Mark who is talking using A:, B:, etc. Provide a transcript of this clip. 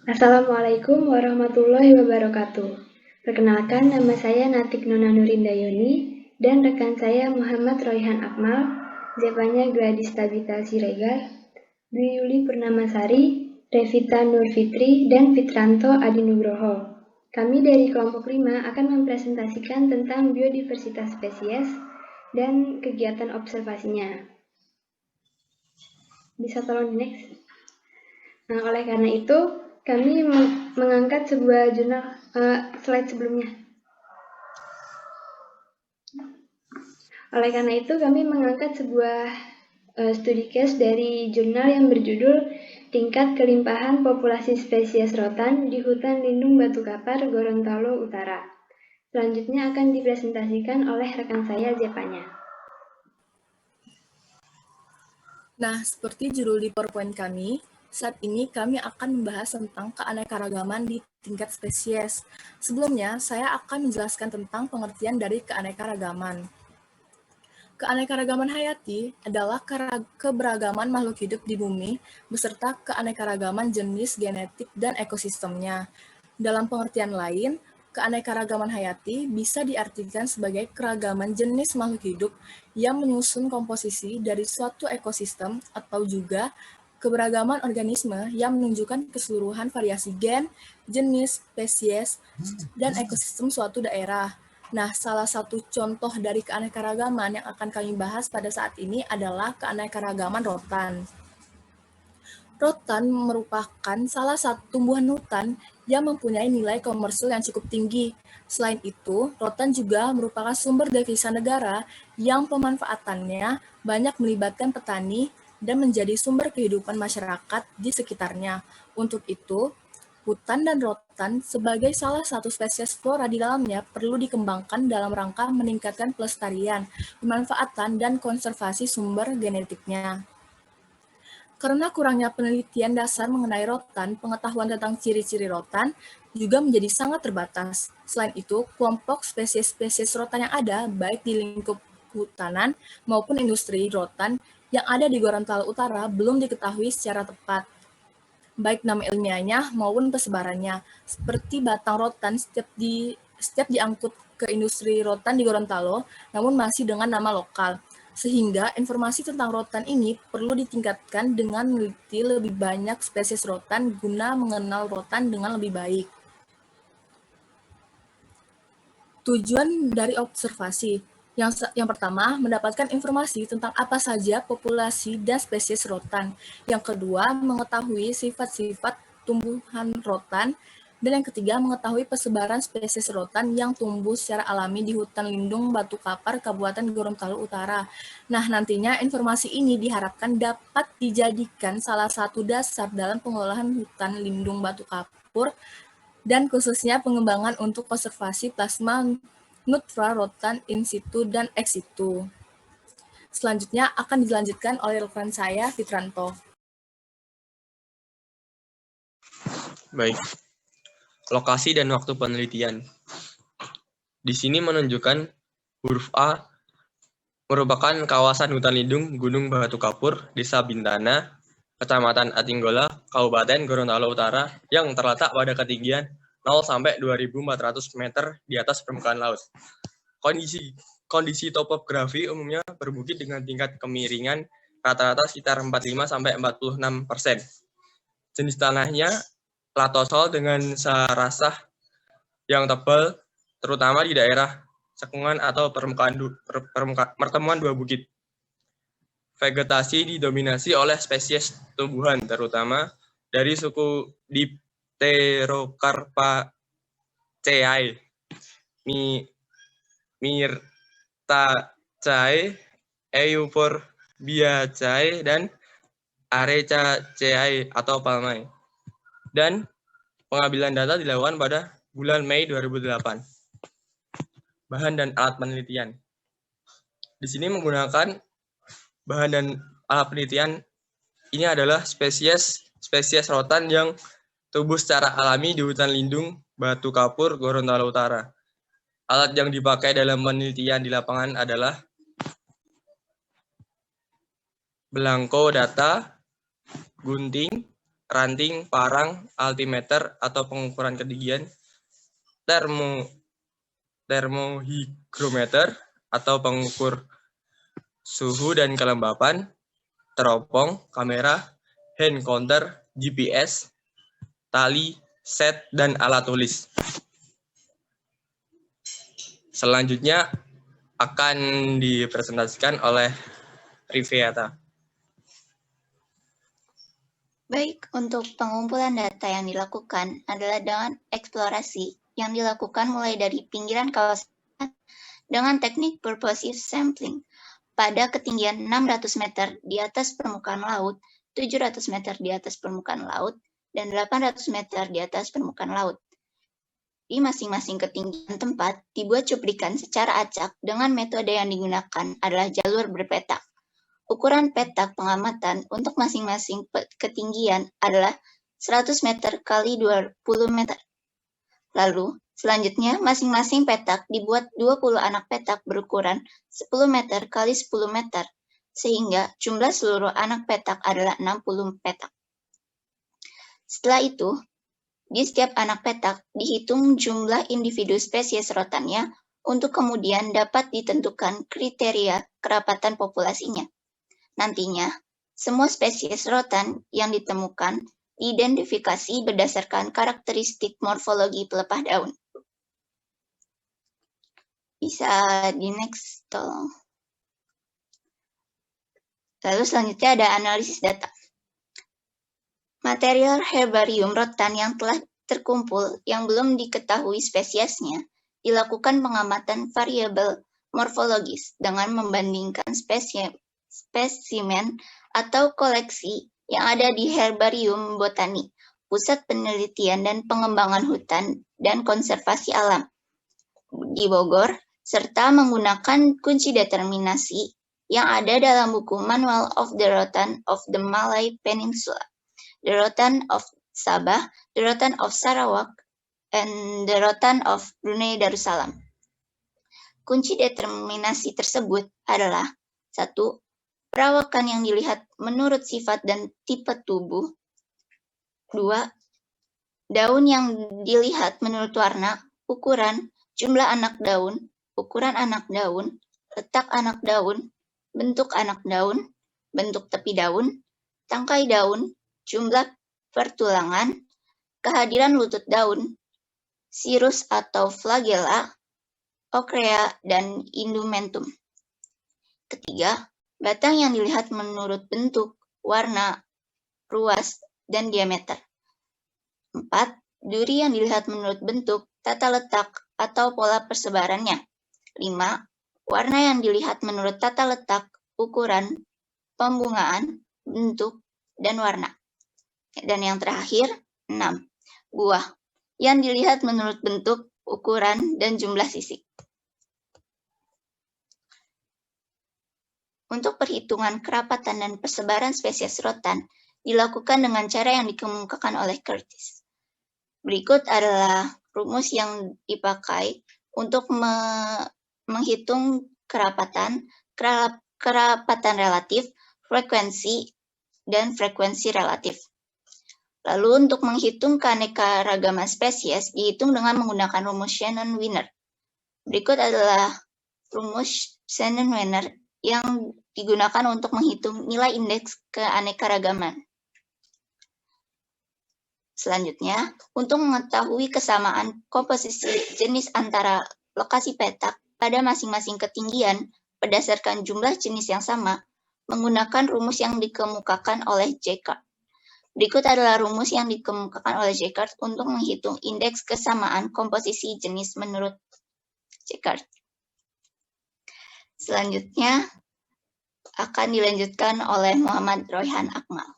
A: Assalamualaikum warahmatullahi wabarakatuh. Perkenalkan, nama saya Natik Nona Nurindayoni dan rekan saya Muhammad Royhan Akmal, Zepanya Gladys Tabita Siregar, Dwi Yuli Purnamasari, Revita Nurfitri, dan Fitranto Adi Nugroho. Kami dari kelompok 5 akan mempresentasikan tentang biodiversitas spesies dan kegiatan observasinya. Bisa tolong di next? Nah, oleh karena itu, kami mengangkat sebuah jurnal slide sebelumnya. Oleh karena itu, kami mengangkat sebuah studi case dari jurnal yang berjudul Tingkat Kelimpahan Populasi Spesies Rotan di Hutan Lindung Batu Kapar, Gorontalo Utara. Selanjutnya akan dipresentasikan oleh rekan saya, Zepanya.
B: Nah, seperti judul di PowerPoint kami, saat ini kami akan membahas tentang keanekaragaman di tingkat spesies. Sebelumnya, saya akan menjelaskan tentang pengertian dari keanekaragaman. Keanekaragaman hayati adalah keberagaman makhluk hidup di bumi beserta keanekaragaman jenis genetik dan ekosistemnya. Dalam pengertian lain, keanekaragaman hayati bisa diartikan sebagai keragaman jenis makhluk hidup yang menyusun komposisi dari suatu ekosistem atau juga keberagaman organisme yang menunjukkan keseluruhan variasi gen, jenis, spesies, dan ekosistem suatu daerah. Nah, salah satu contoh dari keanekaragaman yang akan kami bahas pada saat ini adalah keanekaragaman rotan. Rotan merupakan salah satu tumbuhan hutan yang mempunyai nilai komersil yang cukup tinggi. Selain itu, rotan juga merupakan sumber devisa negara yang pemanfaatannya banyak melibatkan petani dan menjadi sumber kehidupan masyarakat di sekitarnya. Untuk itu, hutan dan rotan sebagai salah satu spesies flora di dalamnya perlu dikembangkan dalam rangka meningkatkan pelestarian, pemanfaatan, dan konservasi sumber genetiknya. Karena kurangnya penelitian dasar mengenai rotan, pengetahuan tentang ciri-ciri rotan juga menjadi sangat terbatas. Selain itu, kelompok spesies-spesies rotan yang ada, baik di lingkup kehutanan maupun industri rotan yang ada di Gorontalo Utara belum diketahui secara tepat, baik nama ilmiahnya maupun persebarannya. Seperti batang rotan setiap diangkut ke industri rotan di Gorontalo, namun masih dengan nama lokal. Sehingga informasi tentang rotan ini perlu ditingkatkan dengan meneliti lebih banyak spesies rotan guna mengenal rotan dengan lebih baik. Tujuan dari observasi. Yang pertama, mendapatkan informasi tentang apa saja populasi dan spesies rotan. Yang kedua, mengetahui sifat-sifat tumbuhan rotan. Dan yang ketiga, mengetahui persebaran spesies rotan yang tumbuh secara alami di hutan lindung Batu Kapar, Kabupaten Gorontalo Utara. Nah, nantinya informasi ini diharapkan dapat dijadikan salah satu dasar dalam pengelolaan hutan lindung Batu Kapur dan khususnya pengembangan untuk konservasi plasma nutra rotan in situ dan ex situ. Selanjutnya akan dilanjutkan oleh rekan saya, Fitranto.
C: Baik, lokasi dan waktu penelitian. Di sini menunjukkan huruf A merupakan kawasan hutan lindung Gunung Batu Kapur, Desa Bintana, Kecamatan Atinggola, Kabupaten Gorontalo Utara, yang terletak pada ketinggian 0 sampai 2.400 meter di atas permukaan laut. Kondisi topografi umumnya berbukit dengan tingkat kemiringan rata-rata sekitar 45 sampai 46%. Jenis tanahnya latosol dengan sarasah yang tebal, terutama di daerah cekungan atau pertemuan dua bukit. Vegetasi didominasi oleh spesies tumbuhan, terutama dari suku Dipterocarpaceae, Myrtaceae, Euphorbiaceae, dan Arecaceae atau palmae. Dan pengambilan data dilakukan pada bulan Mei 2008. Bahan dan alat penelitian. Di sini menggunakan bahan dan alat penelitian ini adalah spesies rotan yang tumbuh secara alami di hutan lindung Batu Kapur, Gorontalo Utara. Alat yang dipakai dalam penelitian di lapangan adalah belangko data, gunting, ranting, parang, altimeter atau pengukuran ketinggian, termohigrometer atau pengukur suhu dan kelembapan, teropong, kamera, hand counter, GPS, tali, set, dan alat tulis. Selanjutnya akan dipresentasikan oleh Riviata.
D: Baik, untuk pengumpulan data yang dilakukan adalah dengan eksplorasi yang dilakukan mulai dari pinggiran kawasan dengan teknik purposive sampling pada ketinggian 600 meter di atas permukaan laut, 700 meter di atas permukaan laut, dan 800 meter di atas permukaan laut. Di masing-masing ketinggian tempat dibuat cuplikan secara acak dengan metode yang digunakan adalah jalur berpetak. Ukuran petak pengamatan untuk masing-masing ketinggian adalah 100 meter kali 20 meter. Lalu, selanjutnya masing-masing petak dibuat 20 anak petak berukuran 10 meter kali 10 meter, sehingga jumlah seluruh anak petak adalah 60 petak. Setelah itu, di setiap anak petak dihitung jumlah individu spesies rotannya untuk kemudian dapat ditentukan kriteria kerapatan populasinya. Nantinya, semua spesies rotan yang ditemukan diidentifikasi berdasarkan karakteristik morfologi pelepah daun. Bisa di next, tolong. Lalu selanjutnya ada analisis data. Material herbarium rotan yang telah terkumpul yang belum diketahui spesiesnya dilakukan pengamatan variabel morfologis dengan membandingkan spesimen atau koleksi yang ada di Herbarium Botani, Pusat Penelitian dan Pengembangan Hutan dan Konservasi Alam di Bogor, serta menggunakan kunci determinasi yang ada dalam buku Manual of the Rotan of the Malay Peninsula, The Rotan of Sabah, The Rotan of Sarawak, and The Rotan of Brunei Darussalam. Kunci determinasi tersebut adalah 1. Perawakan yang dilihat menurut sifat dan tipe tubuh. 2. Daun yang dilihat menurut warna, ukuran, jumlah anak daun, ukuran anak daun, letak anak daun, bentuk anak daun, bentuk tepi daun, tangkai daun, jumlah pertulangan, kehadiran lutut daun, sirus atau flagella, okrea, dan indumentum. 3. Batang yang dilihat menurut bentuk, warna, ruas, dan diameter. 4. Duri yang dilihat menurut bentuk, tata letak, atau pola persebarannya. 5. Warna yang dilihat menurut tata letak, ukuran, pembungaan, bentuk, dan warna. Dan yang terakhir, 6. Buah yang dilihat menurut bentuk, ukuran, dan jumlah sisik. Untuk perhitungan kerapatan dan persebaran spesies rotan dilakukan dengan cara yang dikemukakan oleh Curtis. Berikut adalah rumus yang dipakai untuk menghitung kerapatan relatif, frekuensi, dan frekuensi relatif. Lalu untuk menghitung keanekaragaman spesies dihitung dengan menggunakan rumus Shannon-Wiener. Berikut adalah rumus Shannon-Wiener yang digunakan untuk menghitung nilai indeks keanekaragaman. Selanjutnya, untuk mengetahui kesamaan komposisi jenis antara lokasi petak pada masing-masing ketinggian berdasarkan jumlah jenis yang sama, menggunakan rumus yang dikemukakan oleh Jaccard. Berikut adalah rumus yang dikemukakan oleh Jaccard untuk menghitung indeks kesamaan komposisi jenis menurut Jaccard. Selanjutnya akan dilanjutkan oleh Muhammad Royhan Akmal.